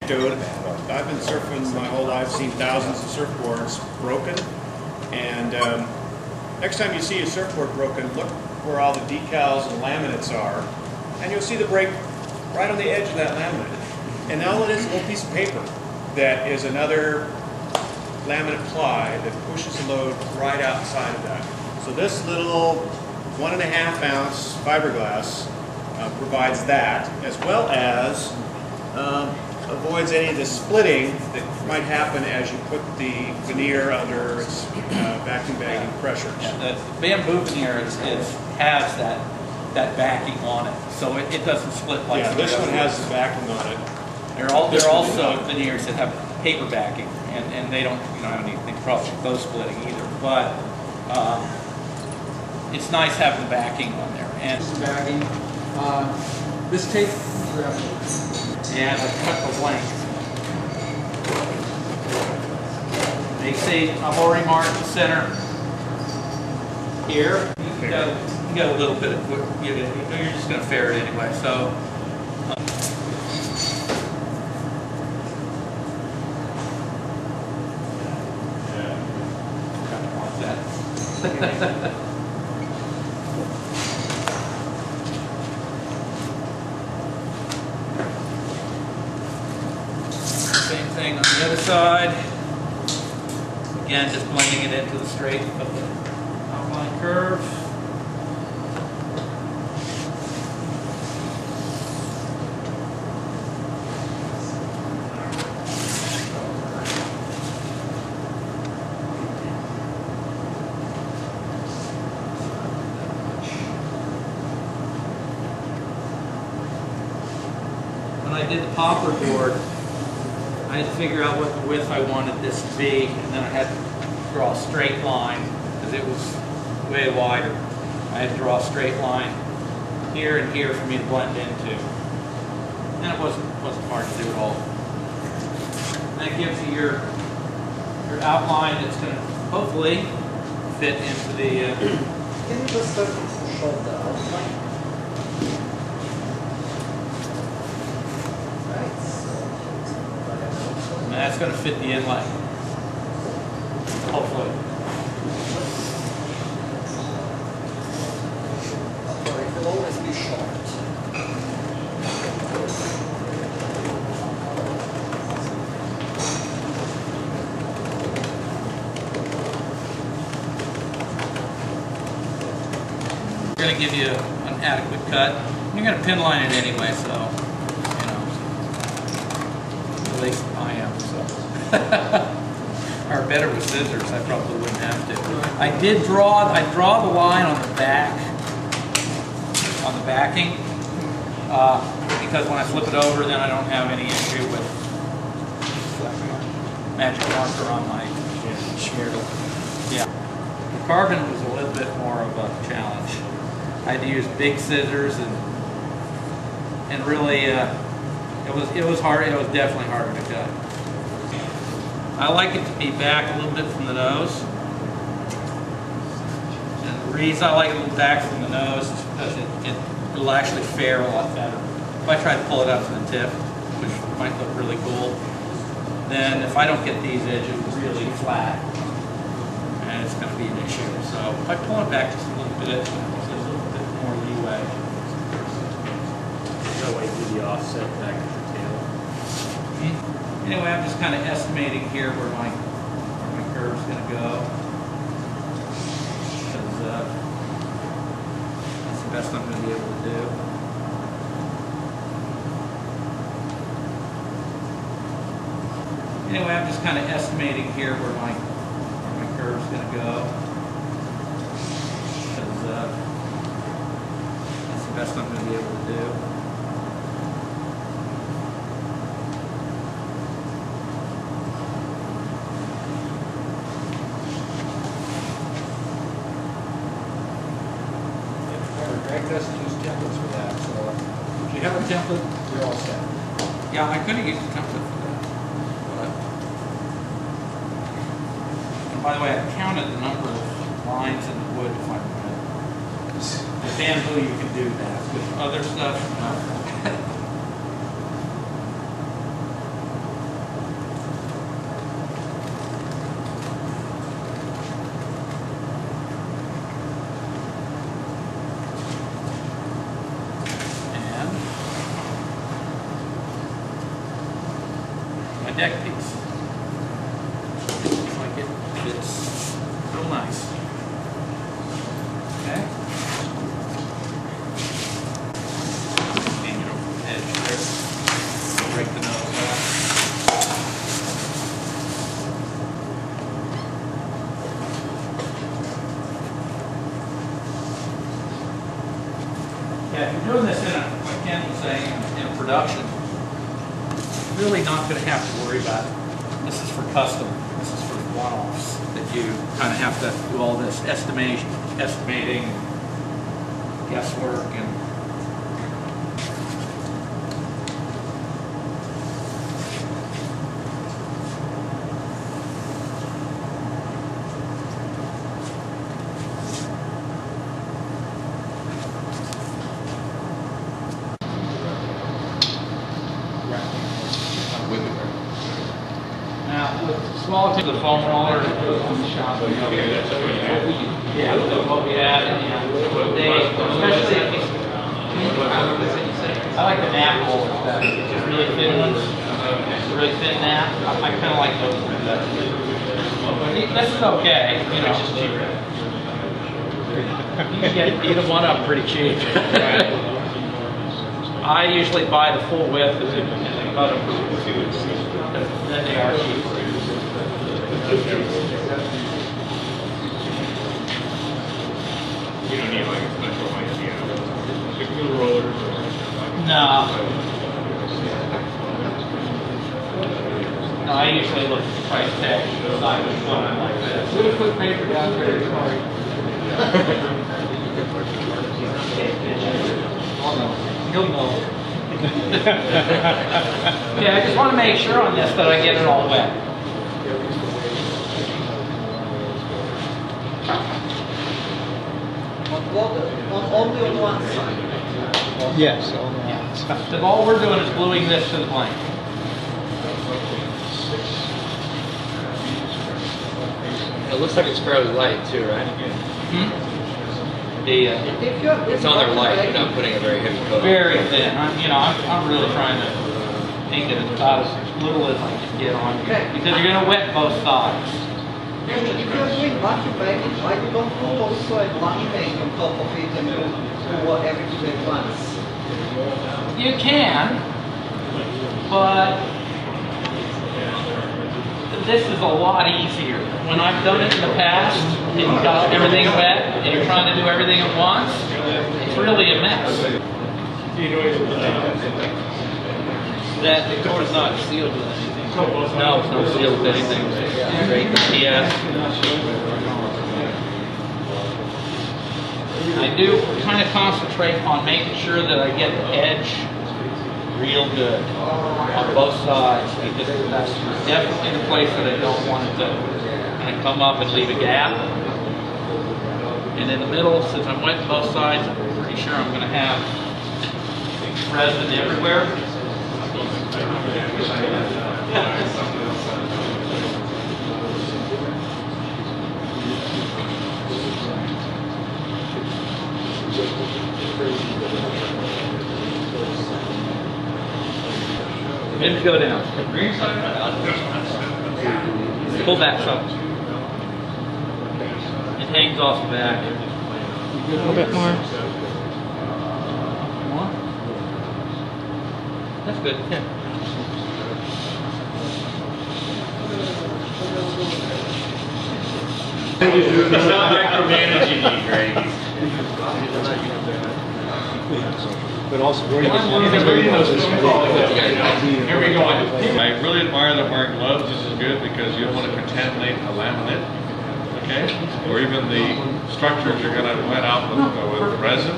Dude, I've been surfing my whole life, seen thousands of surfboards broken, and next time you see a surfboard broken, look where all the decals and laminates are, and you'll see the break right on the edge of that laminate. And all it is a little piece of paper that is another laminate ply that pushes the load right outside of that. So this little 1.5 ounce fiberglass provides that, as well as avoids any of the splitting that might happen as you put the veneer under its vacuum bagging pressure. Yeah, the bamboo veneer has that backing on it, so it doesn't split like. Yeah, this one has the backing on it. There are also veneers that have paper backing, and they don't have anything problem with those splitting either. But it's nice having the backing on there. And this is backing. This tape. And I cut the length. They say I've already marked the center here. You got a little bit of, you're just going to ferret it anyway. So kind of want that. Same thing on the other side. Again, just blending it into the straight of the outline curve. When I did the poplar board, I had to figure out what the width I wanted this to be, and then I had to draw a straight line because it was way wider. I had to draw a straight line here and here for me to blend into. And it wasn't hard to do at all. And that gives you your outline that's going to hopefully fit into the. Can you just show the outline? And that's going to fit the inlay, hopefully. It will always be short. We're going to give you an adequate cut. You're going to pin line it anyway, so. At least I am, so. Or better with scissors, I probably wouldn't have to. I draw the line on the back, on the backing, because when I flip it over, then I don't have any issue with magic marker on my schmiertel. Yeah. The carbon was a little bit more of a challenge. I had to use big scissors and really, it was hard. It was definitely harder to cut. I like it to be back a little bit from the nose. And the reason I like it a little back from the nose is because it'll actually fare a lot better. If I try to pull it out to the tip, which might look really cool, then if I don't get these edges really flat, and it's going to be an issue. So if I pull it back just a little bit, there's a little bit more leeway. No way to do the offset back to the tail. Anyway, I'm just kind of estimating here where my curve's going to go. Because that's the best I'm going to be able to do. Anyway, I'm just kind of estimating here where my curve's going to go. Because that's the best I'm going to be able to do. Greg doesn't use templates for that, so Do you have a template? you're all set. Yeah, I could have used a template for that. And by the way, I counted the number of lines in the wood to find the With bamboo, you can do that. With other stuff, no. deck piece. Looks like it fits real nice. Okay. Edge there. Break the nose off. Yeah, if you're doing this in a, like Ken was saying, in production, you're really not going to have to worry about it. This is for custom. This is for one-offs that you kind of have to do all this estimating, guesswork, and now, with small to the foam roller that goes on the shop. Yeah, what we had, and they, especially if you, I like the nap rollers better, just really thin ones, really thin nap. I kind of like those better. This is okay, you know. You can get either one of them pretty cheap. I usually buy the full width and then cut them. Then they are cheap. You don't need like a special like glue rollers or No. No, I usually look at the price tag and decide which one I like best. We'll put paper down there, sorry. You'll know. Yeah, I just want to make sure on this that I get it all wet. Only on one side. Yes. So all we're doing is gluing this to the blank. It looks like it's fairly light too, right? It's on there light, you're not putting a very heavy coat on. Very thin. I'm really trying to make it about as little as I can get on here because you're going to wet both sides. If you're doing vacuum bagging, why you don't put also a laminate on top of it and do everything at once? You can, but this is a lot easier. When I've done it in the past, and you've got everything wet, and you're trying to do everything at once, it's really a mess. That the door's not sealed with anything. No, it's not sealed with anything. Yeah. I do kind of concentrate on making sure that I get the edge real good on both sides because that's definitely the place that I don't want it to kind of come up and leave a gap. And in the middle, since I'm wetting both sides, I'm pretty sure I'm going to have resin everywhere. Maybe go down. Pull back some. It hangs off the back. A little bit more. More? That's good. Yeah. It's not micromanaging you, Greg. But also very Here we go. I really admire them wearing gloves. This is good because you don't want to contaminate the laminate, okay? Or even the structures you're going to wet out with resin.